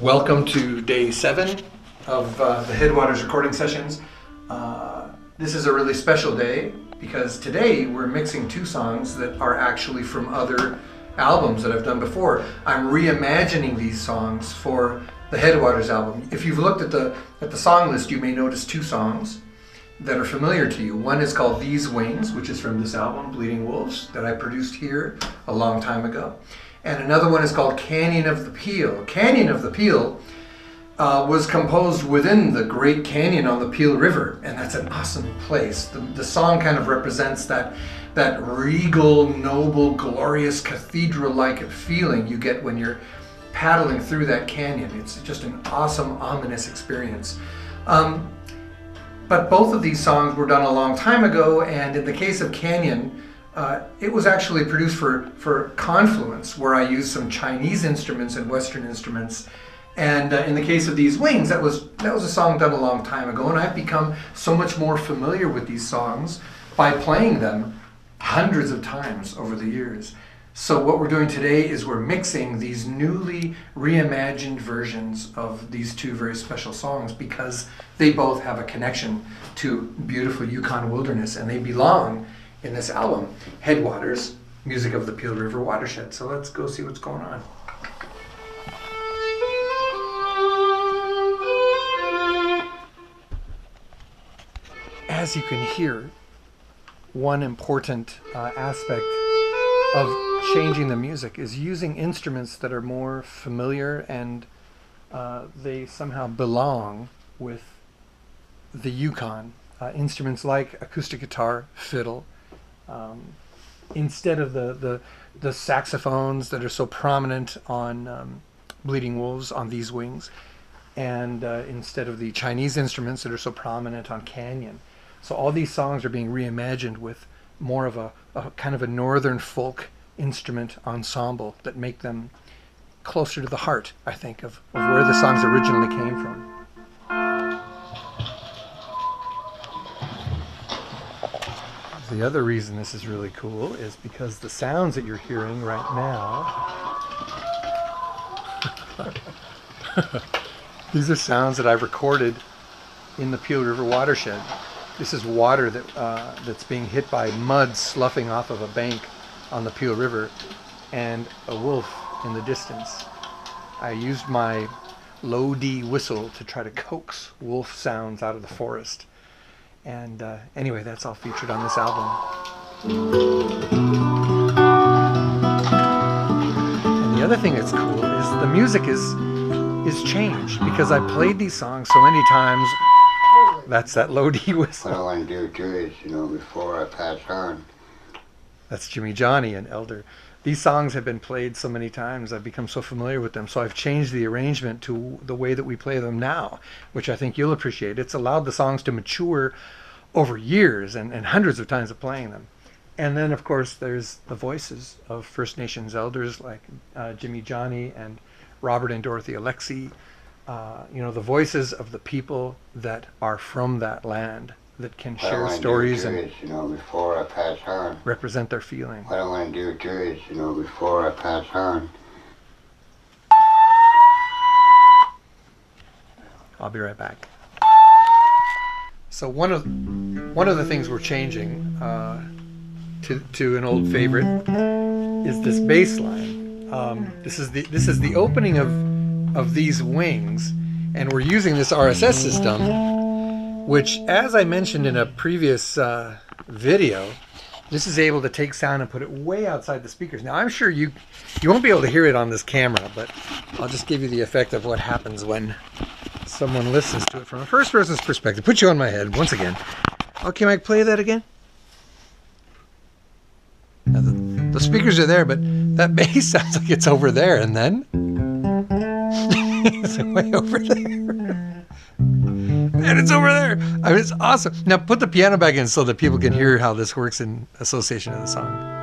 Welcome to day 7 of the Headwaters recording sessions. This is a really special day because today we're mixing 2 songs that are actually from other albums that I've done before. I'm reimagining these songs for the Headwaters album. If you've looked at the song list, you may notice 2 songs that are familiar to you. One is called These Wings, which is from this album, Bleeding Wolves, that I produced here a long time ago. And another one is called Canyon of the Peel. Canyon of the Peel was composed within the Great Canyon on the Peel River, and that's an awesome place. The song kind of represents that regal, noble, glorious, cathedral-like feeling you get when you're paddling through that canyon. It's just an awesome, ominous experience. But both of these songs were done a long time ago, and in the case of Canyon, it was actually produced for Confluence, where I used some Chinese instruments and Western instruments. And in the case of These Wings, that was a song done a long time ago, and I've become so much more familiar with these songs by playing them hundreds of times over the years. So what we're doing today is we're mixing these newly reimagined versions of these 2 very special songs because they both have a connection to beautiful Yukon wilderness, and they belong in this album, Headwaters, Music of the Peel River Watershed. So let's go see what's going on. As you can hear, one important aspect of changing the music is using instruments that are more familiar and they somehow belong with the Yukon. Instruments like acoustic guitar, fiddle, instead of the saxophones that are so prominent on Bleeding Wolves, on These Wings, and instead of the Chinese instruments that are so prominent on Canyon. So all these songs are being reimagined with more of a kind of a northern folk instrument ensemble that make them closer to the heart, I think, of where the songs originally came from. The other reason this is really cool is because the sounds that you're hearing right now, these are sounds that I've recorded in the Peel River watershed. This is water that's being hit by mud sloughing off of a bank on the Peel River, and a wolf in the distance. I used my low D whistle to try to coax wolf sounds out of the forest. And anyway, that's all featured on this album. And the other thing that's cool is the music is changed because I played these songs so many times. That's that low D whistle. What I want to do too is, before I pass on. That's Jimmy Johnny, an elder. These songs have been played so many times, I've become so familiar with them, so I've changed the arrangement to the way that we play them now, which I think you'll appreciate. It's allowed the songs to mature over years and hundreds of times of playing them. And then, of course, there's the voices of First Nations elders like Jimmy Johnny and Robert and Dorothy Alexi. The voices of the people that are from that land that can share stories and before I pass on. Represent their feeling. What I want to do too is, before I pass on. I'll be right back. So one of the things we're changing to an old favorite is this bass line. This is the opening of These Wings, and we're using this RSS system, which, as I mentioned in a previous video, this is able to take sound and put it way outside the speakers. Now, I'm sure you won't be able to hear it on this camera, but I'll just give you the effect of what happens when someone listens to it from a first person's perspective. Put you on my head once again. Okay, Mike, play that again. Now, the speakers are there, but that bass sounds like it's over there, and then it's way over there. And it's over there. I mean, it's awesome. Now put the piano back in so that people can hear how this works in association of the song.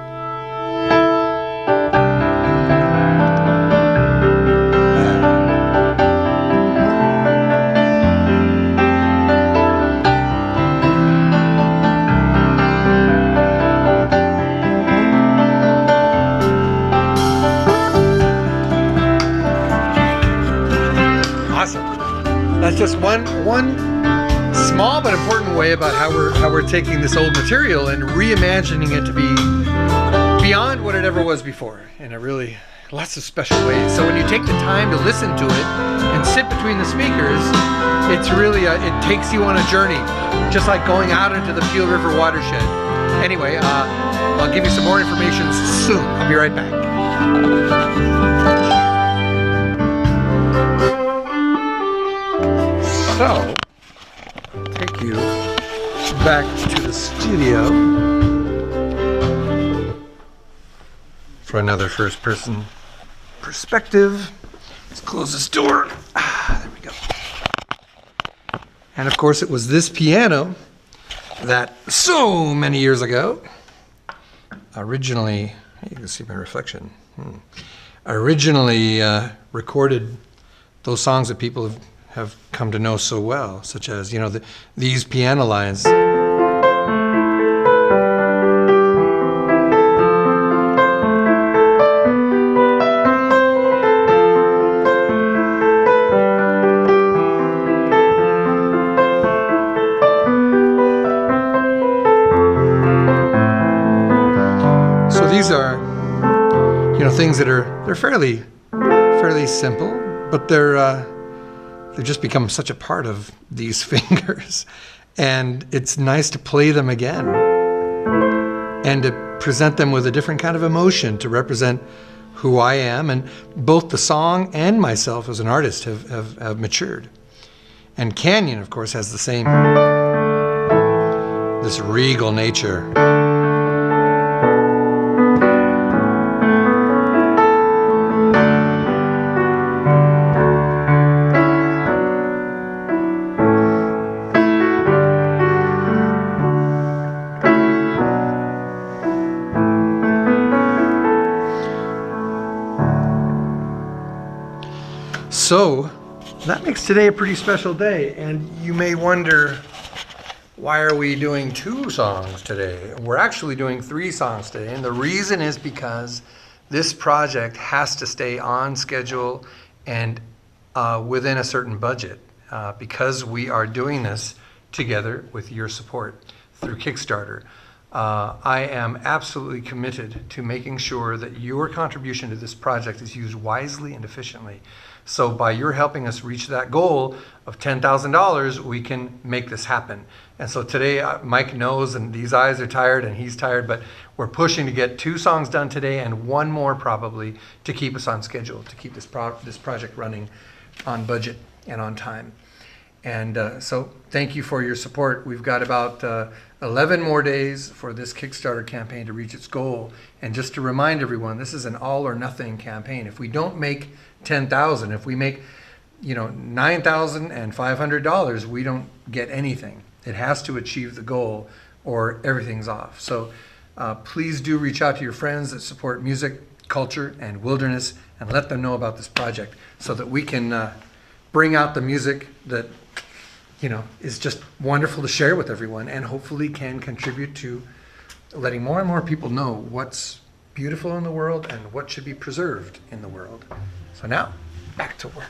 awesome. That's just one small but important way about how we're taking this old material and reimagining it to be beyond what it ever was before in a really lots of special ways. So when you take the time to listen to it and sit between the speakers, it's really it takes you on a journey, just like going out into the Peel River watershed. Anyway, I'll give you some more information soon. I'll be right back. So, I'll take you back to the studio for another first-person perspective. Let's close this door. There we go. And of course, it was this piano that so many years ago, originally, you can see my reflection, originally recorded those songs that people have come to know so well, such as, these piano lines. So these are, things that they're fairly simple, but they've just become such a part of these fingers. And it's nice to play them again and to present them with a different kind of emotion to represent who I am. And both the song and myself as an artist have matured. And Canyon, of course, has the same, this regal nature. So that makes today a pretty special day, and you may wonder, why are we doing 2 songs today? We're actually doing 3 songs today, and the reason is because this project has to stay on schedule and within a certain budget, because we are doing this together with your support through Kickstarter. I am absolutely committed to making sure that your contribution to this project is used wisely and efficiently. So by your helping us reach that goal of $10,000, we can make this happen. And so today, Mike knows, and these eyes are tired, and he's tired, but we're pushing to get 2 songs done today and 1 more probably to keep us on schedule, to keep this project running on budget and on time. And so thank you for your support. We've got about 11 more days for this Kickstarter campaign to reach its goal. And just to remind everyone, this is an all or nothing campaign. If we don't make $10,000, if we make $9,500, we don't get anything. It has to achieve the goal or everything's off. So please do reach out to your friends that support music, culture, and wilderness, and let them know about this project so that we can bring out the music that is just wonderful to share with everyone, and hopefully can contribute to letting more and more people know what's beautiful in the world and what should be preserved in the world. So now, back to work.